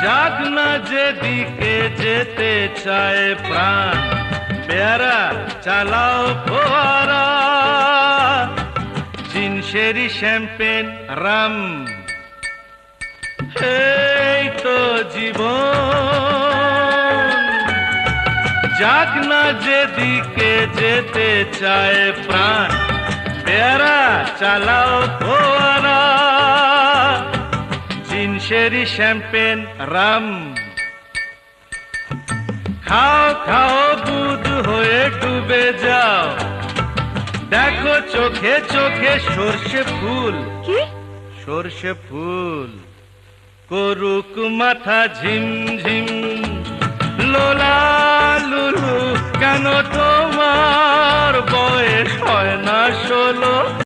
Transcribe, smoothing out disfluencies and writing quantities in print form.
যাক না যেদিকে যেতে চায় প্রাণ, পেয়ারা চালাও ফোয়ারা, জিনসেরি শ্যাম্পেন রাম, এই তো জীবন। যাক না যেদিকে যেতে চায় প্রাণ, পেয়ারা চালাও ফোয়ারা, জিনসেরি শ্যাম্পেন রাম। খাও খাও বুধ হয়ে ডুবে যাও, দেখো চোখে চোখে সর্ষে ফুল। কি? সর্ষে ফুল করুক মাথা ঝিমঝিম, লোলা লুলু কেন তোমার বয়স হয় না 16?